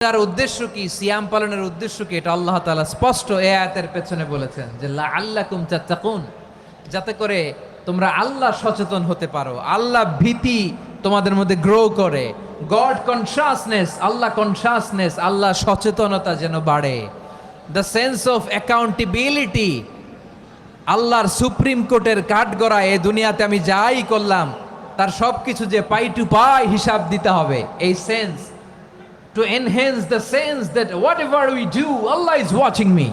তার উদ্দেশ্য কি, সিয়াম পালনের উদ্দেশ্য কি, এটা আল্লাহ তাআলা স্পষ্ট এই আয়াতের পেছনে বলেছেন যে লাআল্লাকুম তাত্তাকুন, যাতে করে তোমরা আল্লাহ সচেতন হতে পারো, আল্লাহ ভীতি তোমাদের মধ্যে গ্রো করে, গড কনসাসনেস, আল্লাহ কনসাসনেস, আল্লাহ সচেতনতা যেন বাড়ে, দ্য সেন্স অফ অ্যাকাউন্টেবিলিটি, আল্লাহর সুপ্রিম কোর্টের কাঠগড়া এ দুনিয়াতে আমি যাই করলাম তার সব কিছু যে পাই টু পাই হিসাব দিতে হবে, এই sense, to enhance the sense that whatever we do, Allah is watching me.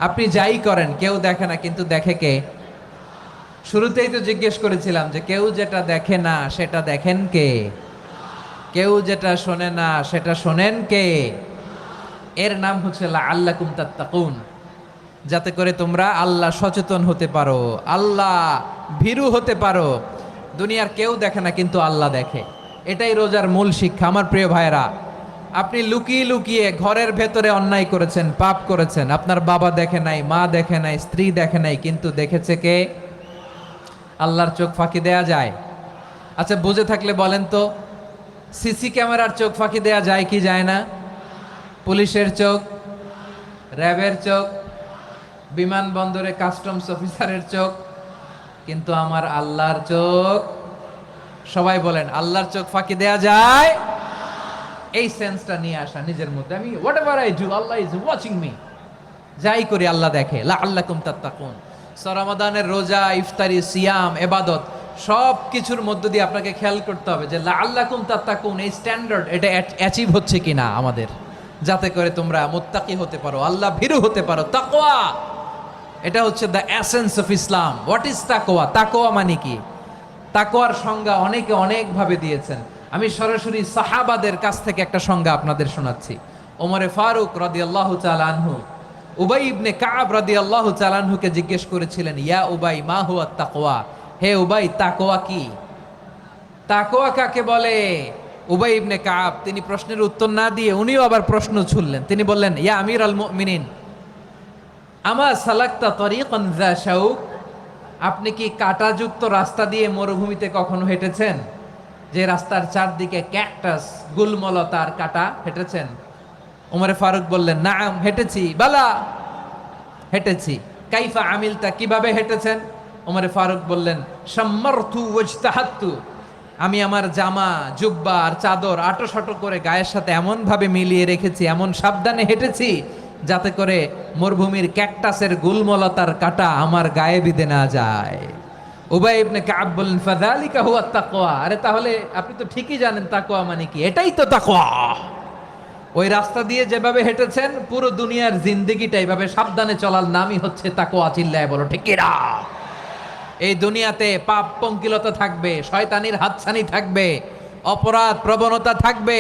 আপনি যাই করেন কেউ দেখে না, কিন্তু দেখে কে? শুরুতেই তো জিজ্ঞেস করেছিলাম যে কেউ যেটা দেখে না সেটা দেখেন কে? কেউ যেটা শোনে না সেটা শোনেন কে? এর নাম হচ্ছে লাআল্লাকুম তাত্তাকুন, যাতে করে তোমরা আল্লাহ সচেতন হতে পারো, আল্লাহ ভীরু হতে পারো। দুনিয়ার কেউ দেখে না, কিন্তু আল্লাহ দেখে। এটাই রোজার মূল শিক্ষা। আমার প্রিয় ভাইরা, আপনি লুকিয়ে লুকিয়ে ঘরের ভেতরে অন্যায় করেছেন, পাপ করেছেন, আপনার বাবা দেখে নাই, মা দেখে নাই, স্ত্রী দেখে নাই, কিন্তু দেখেছে কে? আল্লাহর চোখ ফাঁকি দেয়া যায়? আচ্ছা, বুঝে থাকলে বলেন তো, সিসি ক্যামেরার চোখ ফাঁকি দেয়া যায় কি যায় না? পুলিশের চোখ, র্যাবের চোখ, বিমানবন্দরে কাস্টমস অফিসারের চোখ, কিন্তু আমার আল্লাহর চোখ? সবাই বলেন, আল্লাহর চোখ ফাঁকি দেয়া যায়? এই সেন্সটা নিয়ে আসা নিজের মধ্যে, আমি whatever I do Allah is watching me, যাই করি আল্লাহ দেখে। লাআল্লাকুম তাত্তাকুন। রমাদানের রোজা, ইফতারি, সিয়াম, ইবাদত সব কিছুর মধ্য দিয়ে আপনাকে খেয়াল করতে হবে যে লাআল্লাকুম তাত্তাকুন এই স্ট্যান্ডার্ড এটা অ্যাচিভ হচ্ছে কিনা আমাদের, যাতে করে তোমরা মুত্তাকি হতে পারো, আল্লাহ ভীরু হতে পারো। তাকওয়া, এটা হচ্ছে the essence of Islam. What is তাকওয়া? তাকওয়া মানে কি? তাকওয়ার সংজ্ঞা অনেকে অনেকভাবে দিয়েছেন। আমি সরাসরি সাহাবাদের কাছ থেকে একটা সংজ্ঞা আপনাদের শোনাচ্ছি। ওমরে ফারুক রাদিয়াল্লাহু তাআলা আনহু উবাই ইবনে কাব রাদিয়াল্লাহু তাআলা আনহুকে জিজ্ঞেস করেছিলেন, ইয়া উবাই মা হুয়া তাকওয়া, হে উবাই তাকওয়া কি? তাকওয়া কাকে বলে? উবাই ইবনে কাব তিনি প্রশ্নের উত্তর না দিয়ে উনিও আবার প্রশ্ন ছুড়লেন। তিনি বললেন, ইয়া আমিরাল মুমিনিন, আমা সালাকতা তরিকান যা শাউক, আপনি কি কাঁটাযুক্ত রাস্তা দিয়ে মরুভূমিতে কখনো হেঁটেছেন? যে রাস্তার চারদিকে ক্যাকটাস, গুলমলতার কাঁটা, হেঁটেছেন? ওমরে ফারুক বললেন, নাম হেঁটেছি। বালা, হেঁটেছি। কাইফা আমিলতা, কিভাবে হেঁটেছেন? ওমরে ফারুক বললেন, শাম্মারতু ওয়াজতাহাত্তু, আমি আমার জামা, জুব্বা আর চাদর আটোসাটো করে গায়ের সাথে এমন ভাবে মিলিয়ে রেখেছি, এমন সাবধানে হেঁটেছি যাতে করে মরুভূমির ক্যাকটাসের গুলমলতার কাঁটা আমার গায়ে বিঁধে না যায়। উবাই ইবনে কাব বললেন, ফাযালিকা হুয়া তাকওয়া, আরে তাহলে আপনি তো ঠিকই জানেন তাকওয়া মানে কি, এটাই তো তাকওয়া। ওই রাস্তা দিয়ে যেভাবে হেঁটেছেন পুরো দুনিয়ার জিন্দেগিটা এইভাবে সাবধানে চলার নামই হচ্ছে তাকওয়া। চিল্লায় বলো ঠিক কিনা? এই দুনিয়াতে পাপ পঙ্কিলতা থাকবে, শয়তানির হাতছানি থাকবে, অপরাধ প্রবণতা থাকবে,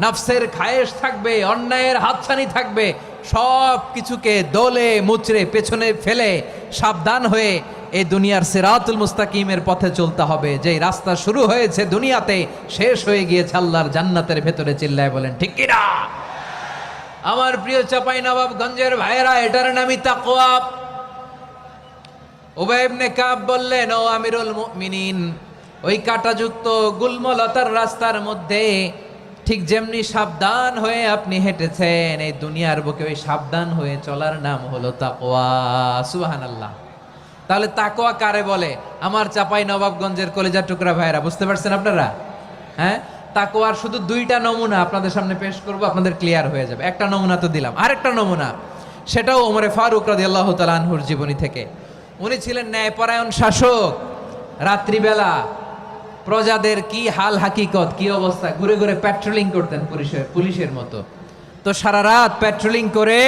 নফসের খায়েশ থাকবে, অন্যায়ের হাতছানি থাকবে, সব কিছুকে দোলে মুচড়ে পেছনে ফেলে সাবধান হয়ে এই দুনিয়ার সিরাতুল মুস্তাকিমের পথে চলতে হবে। যেই রাস্তা শুরু হয়েছে দুনিয়াতে, শেষ হয়ে গিয়েছে আল্লাহর জান্নাতের ভেতরে। চিল্লায় বলেন ঠিক কিনা? আমার প্রিয় চাঁপাইনবাবগঞ্জের ভাইয়েরা, এটার নামই তাকওয়া। উবাই ইবনে কাব বললেন, ও আমিরুল মুমিনিন, ওই কাঁটাযুক্ত গুলমলতার রাস্তার মধ্যে ঠিক যেমনি সাবধান হয়ে আপনি হেঁটেছেন, এই দুনিয়ার বুকে ওই সাবধান হয়ে চলার নাম হলো তাকওয়া। সুবহানাল্লাহ। তাহলে তাকওয়া কারে বলে? আমার চাঁপাইনবাবগঞ্জের কলিজার টুকরা ভাইয়েরা, বুঝতে পারছেন আপনারা? হ্যাঁ, তাকওয়ার শুধু দুইটা নমুনা আপনাদের সামনে পেশ করব, আপনাদের ক্লিয়ার হয়ে যাবে। একটা নমুনা তো দিলাম, আরেকটা নমুনা, সেটাও ওমরে ফারুক রাদিয়াল্লাহু তাআলা আনহুর জীবনী থেকে। উনি ছিলেন ন্যায়পরায়ণ শাসক। রাত্রিবেলা প্রজাদের কি হাল হাকিকত, কি অবস্থা, ঘুরে ঘুরে প্যাট্রোলিং করতেন পুলিশের মতো। তো সারা রাত প্যাট্রোলিং করে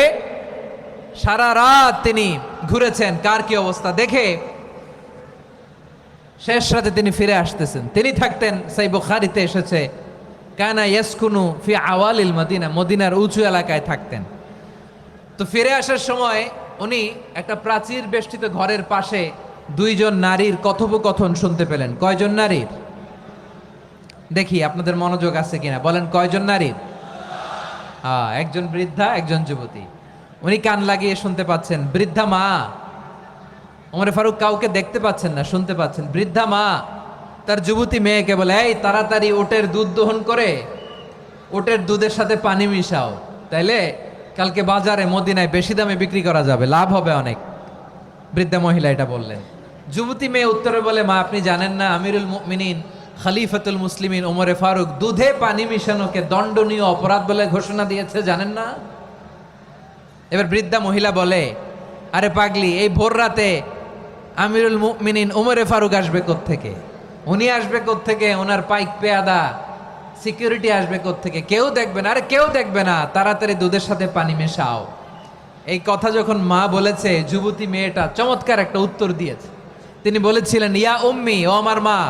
সারা রাত তিনি ঘুরেছেন কার কি অবস্থা দেখে। শেষ রাতে তিনি ফিরে আসতেছেন। তিনি থাকতেন, সেই বুখারীতে এসেছে, কানা ইয়াসকুনু ফি আওয়ালিল মদিনা, মদিনার উঁচু এলাকায় থাকতেন। তো ফিরে আসার সময় উনি একটা প্রাচীর বেষ্টিত ঘরের পাশে দুইজন নারীর কথোপকথন শুনতে পেলেন। কয়জন নারীর? দেখি আপনাদের মনোযোগ আছে কিনা, বলেন কয়জন নারীর? একজন বৃদ্ধা, একজন যুবতী। উনি কান লাগিয়ে শুনতে পাচ্ছেন। বৃদ্ধা মা, ওমরে ফারুক কাউকে দেখতে পাচ্ছেন না, শুনতে পাচ্ছেন। বৃদ্ধা মা তার যুবতী মেয়েকে বলে, এই তাড়াতাড়ি উটের দুধ দহন করে ওটের দুধের সাথে পানি মিশাও, তাইলে কালকে বাজারে মদিনায় বেশি দামে বিক্রি করা যাবে, লাভ হবে অনেক। বৃদ্ধা মহিলা এটা বললেন। যুবতী মেয়ে উত্তরে বলে, মা আপনি জানেন না আমিরুল মুমিনিন খলিফাতুল মুসলিমিন ওমরে ফারুক দুধে পানি মিশানোকে দণ্ডনীয় অপরাধ বলে ঘোষণা দিয়েছে, জানেন না? এবার বৃদ্ধা মহিলা বলে, আরে পাগলি, এই ভোর রাতে আমিরুল মুমিনিন ওমরে ফারুক আসবে কোত্থেকে? উনি আসবে কোত্থেকে? ওনার পাইক পেয়াদা সিকিউরিটি আসবে কোত্থেকে? কেউ দেখবে না। আরে কেউ দেখবে না, তাড়াতাড়ি দুধের সাথে পানি মেশাও। এই কথা যখন মা বলেছে, যুবতী মেয়েটা চমৎকার একটা উত্তর দিয়েছে। তিনি বলেছিলেন, ইয়া উম্মি, ও আমার মা,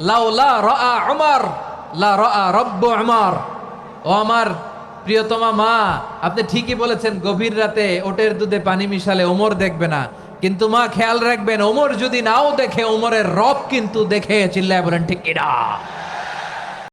লাউলা রাআ উমর লা রাআ রব্বু উমর। ও আমার প্রিয়তমা মা, আপনি ঠিকই বলেছেন, গভীর রাতে ওটের দুধে পানি মিশালে ওমর দেখবে না, কিন্তু মা খেয়াল রাখবেন, ওমর যদি নাও দেখে, ওমরের রব কিন্তু দেখে। চিল্লায় বলেন ঠিক কিনা?